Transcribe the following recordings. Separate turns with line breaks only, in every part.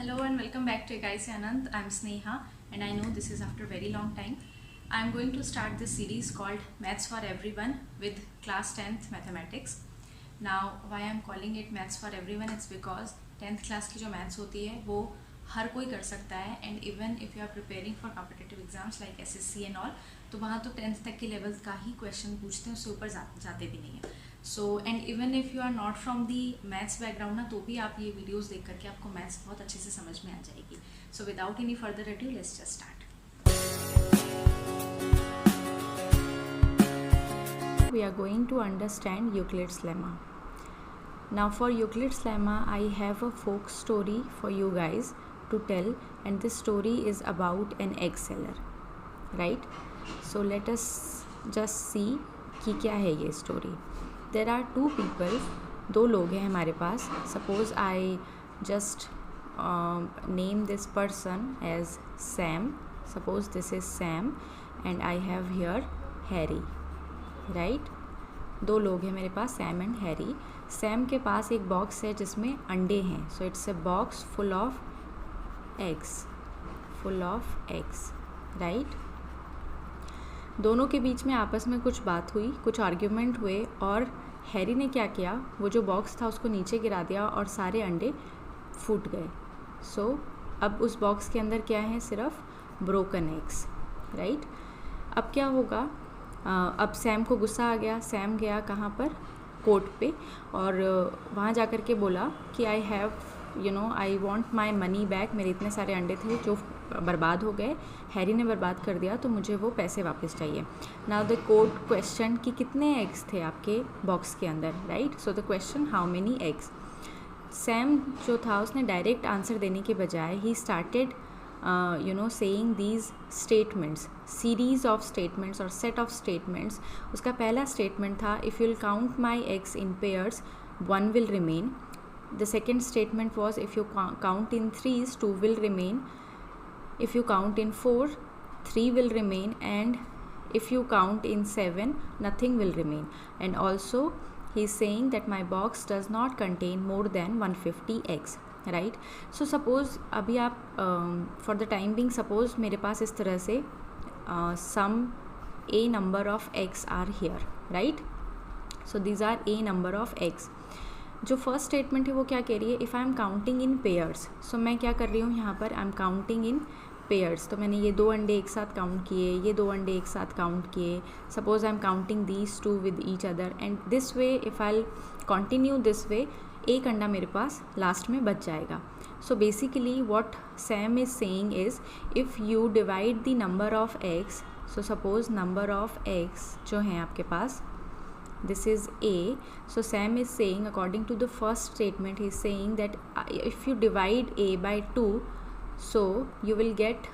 Hello and welcome back to Ekai se Anand. I'm Sneha and I know this is after a very long time. I'm going to start this series called Maths for Everyone with class 10th mathematics. Now why I'm calling it Maths for Everyone, it's because 10th class की जो maths होती है वो हर कोई कर सकता है, and even if you are preparing for competitive exams like SSC and all, तो वहाँ तो 10th तक के लेवल का ही क्वेश्चन पूछते हैं, उससे ऊपर जाते भी नहीं है. So and even if you are not from the maths background ना, तो भी आप ये वीडियोस देख करके आपको मैथ्स बहुत अच्छे से समझ में आ जाएगी. So without any further adieu, let's just start. We are going to understand Euclid's lemma. Now for Euclid's lemma, I have a folk story for you guys to tell, and this story is about an egg seller, right? So let us just see कि क्या है ये story. There are two people, दो लोग हैं हमारे पास. Suppose I just name this person as Sam. Suppose this is Sam and I have here Harry, right? दो लोग हैं मेरे पास, Sam and Harry. Sam के पास एक बॉक्स है जिसमें अंडे हैं. So it's a box full of eggs, right? दोनों के बीच में आपस में कुछ बात हुई, कुछ आर्ग्यूमेंट हुए, और हैरी ने क्या किया, वो जो बॉक्स था उसको नीचे गिरा दिया और सारे अंडे फूट गए. सो अब उस बॉक्स के अंदर क्या है, सिर्फ ब्रोकन एग्स, राइट? अब क्या होगा, अब सैम को गुस्सा आ गया. सैम गया कहाँ पर, कोर्ट पे, और वहाँ जा कर के बोला कि I want my money back. मेरे इतने सारे अंडे थे जो बर्बाद हो गए, हैरी ने बर्बाद कर दिया, तो मुझे वो पैसे वापस चाहिए. नाउ द कोर्ट क्वेश्चन कि कितने एग्स थे आपके बॉक्स के अंदर, right? So the question how many eggs. Sam जो था उसने डायरेक्ट आंसर देने के बजाय he started saying these statements, series of statements or set of statements. उसका पहला statement था, if you'll count my eggs in pairs, one will remain. The second statement was, if you count in threes, two will remain. If you count in four, three will remain, and if you count in seven, nothing will remain. And also he is saying that my box does not contain more than 150 eggs, right? So suppose अभी आप for the time being suppose मेरे पास इस तरह से some a number of eggs are here, right? So these are a number of eggs. जो first statement है वो क्या कह रही है, if I am counting in pairs. So मैं क्या कर रही हूँ यहाँ पर, I am counting in pairs. तो मैंने ये दो अंडे एक साथ काउंट किए, ये दो अंडे एक साथ काउंट किए. Suppose I am counting these two with each other, and this way if I continue this way, एक अंडा मेरे पास लास्ट में बच जाएगा. So basically what Sam is saying is, if you divide the number of eggs, so suppose number of eggs जो हैं आपके पास, this is a. So Sam is saying, according to the first statement, he is saying that if you divide a by 2, so you will get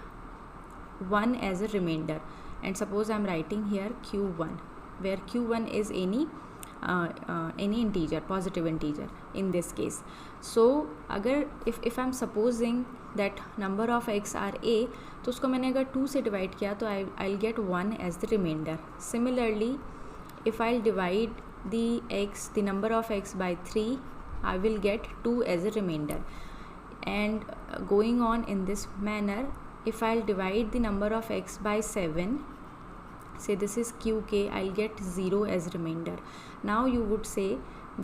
1 as a remainder. And suppose I am writing here q1, where q1 is any integer, positive integer in this case. So अगर if I am supposing that number of x are a, तो उसको मैंने अगर 2 से divide किया तो I'll get 1 as the remainder. Similarly, if I'll divide the number of x by 3, I will get 2 as a remainder. And going on in this manner, if I'll divide the number of x by 7, say this is qk, I'll get 0 as remainder. Now you would say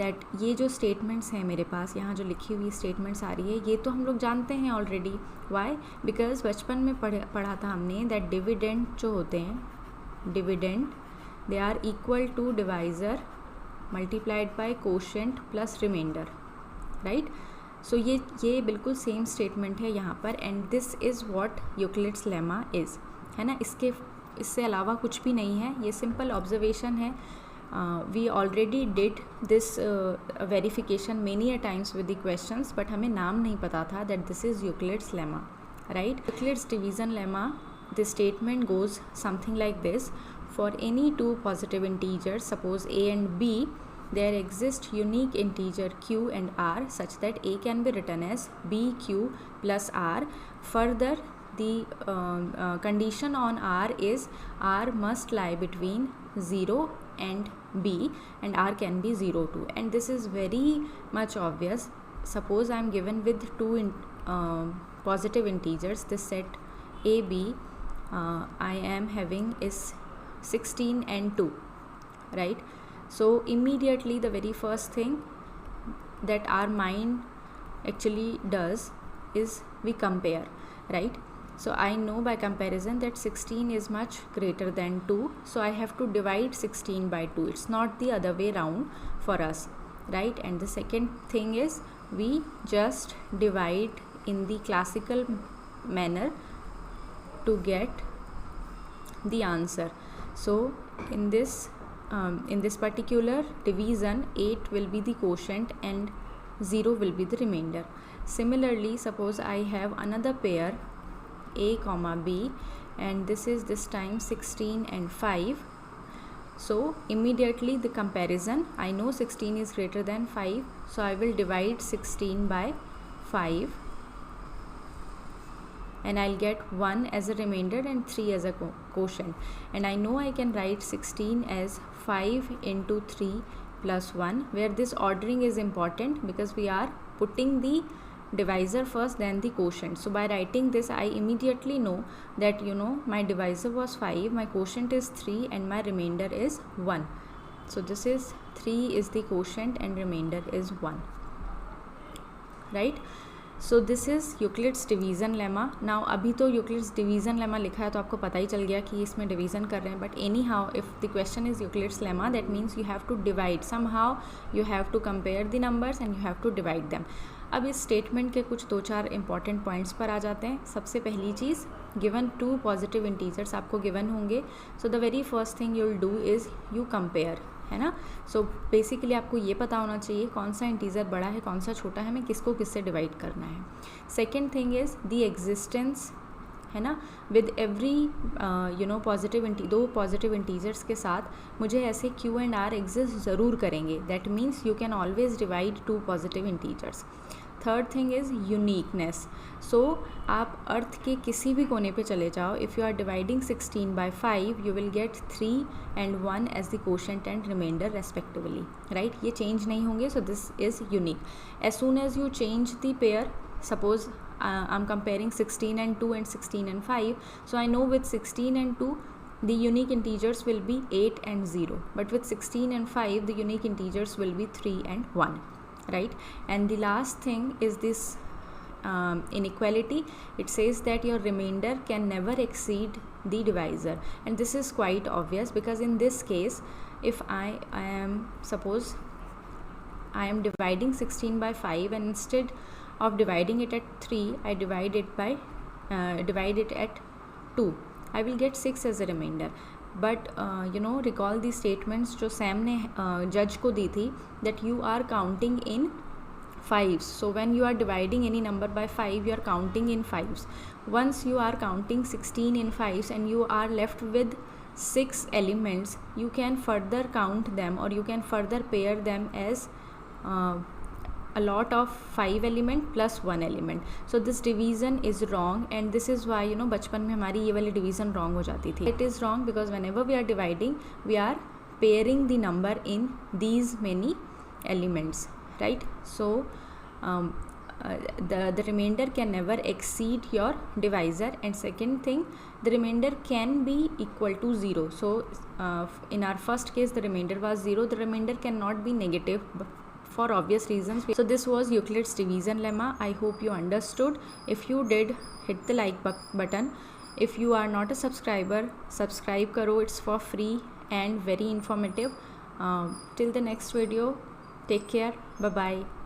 that ये जो statements हैं मेरे पास, यहाँ जो लिखी हुई statements आ रही है, ये तो हम लोग जानते हैं already. Why? Because बचपन में पढ़ा था हमने that dividend जो होते हैं, dividend they are equal to divisor multiplied by quotient plus remainder, right? So ये बिल्कुल सेम स्टेटमेंट है यहाँ पर, and this is what Euclid's lemma is, है ना? इससे अलावा कुछ भी नहीं है, ये सिंपल ऑब्जर्वेशन है. We already did this verification many a times with the questions, but हमें नाम नहीं पता था that this is Euclid's lemma, right? Euclid's division lemma, the statement goes something like this. For any two positive integers, suppose a and b, there exist unique integer q and r such that a can be written as bq plus r. Further, the condition on r is r must lie between 0 and b, and r can be 0 too. And this is very much obvious. Suppose I am given with positive integers, this set A, B, I am having is 16 and 2, right? So immediately the very first thing that our mind actually does is we compare, right? So I know by comparison that 16 is much greater than 2, so I have to divide 16 by 2. It's not the other way round for us, right? And the second thing is we just divide in the classical manner to get the answer. So in this particular division, 8 will be the quotient and 0 will be the remainder. Similarly, suppose I have another pair A comma B, and this is this time 16 and 5. So immediately the comparison, I know 16 is greater than 5, so I will divide 16 by 5 and I'll get 1 as a remainder and 3 as a quotient. And I know I can write 16 as 5 into 3 plus 1, where this ordering is important because we are putting the divisor first, then the quotient. So by writing this, I immediately know that my divisor was 5, my quotient is 3 and my remainder is 1. So this is 3 is the quotient and remainder is 1, right? So this is Euclid's division lemma. Now अभी तो Euclid's division lemma लिखा है तो आपको पता ही चल गया कि इसमें डिवीज़न कर रहे हैं, but anyhow if the question is Euclid's lemma, that means you have to divide somehow, you have to compare the numbers and you have to divide them. अब इस स्टेटमेंट के कुछ 2-4 important points पर आ जाते हैं. सबसे पहली चीज़, given 2 positive integers आपको गिवन होंगे, so the very first thing you will do is you compare, है ना. सो बेसिकली आपको ये पता होना चाहिए कौन सा इंटीजर बड़ा है, कौन सा छोटा है, हमें किसको किससे डिवाइड करना है. Second thing is the existence, है ना. विद एवरी दो पॉजिटिव इंटीजर्स के साथ मुझे ऐसे Q एंड R एग्जिस्ट ज़रूर करेंगे. That means you can always divide 2 positive integers. Third thing is uniqueness. So आप अर्थ के किसी भी कोने पे चले जाओ, if you are dividing 16 by 5 you will get 3 and 1 as the quotient and remainder respectively, right. ये चेंज नहीं होंगे, so this is unique. As soon as you change the pair, suppose I'm comparing 16 and 2 and 16 and 5, so I know with 16 and 2 the unique integers will be 8 and 0, but with 16 and 5 the unique integers will be 3 and 1, right. And the last thing is this inequality. It says that your remainder can never exceed the divisor, and this is quite obvious because in this case if I am suppose I am dividing 16 by 5 and instead of dividing it at 3 I divide it at 2, I will get 6 as a remainder. But recall the statements जो Sam ने जज को दी थी, that you are counting in fives. So when you are dividing any number by 5 you are counting in fives. Once you are counting 16 in fives and you are left with 6 elements, you can further count them or you can further pair them as a lot of 5 element plus 1 element. So this division is wrong, and this is why बचपन में हमारी ये वाली division wrong हो जाती थी. It is wrong because whenever we are dividing we are pairing the number in these many elements, right. So the remainder can never exceed your divisor, and second thing, the remainder can be equal to 0. So in our first case the remainder was 0, the remainder cannot be negative for obvious reasons. So this was Euclid's division lemma. I hope you understood. If you did, hit the like button. If you are not a subscriber, subscribe karo. It's for free and very informative. Till the next video, take care. Bye bye.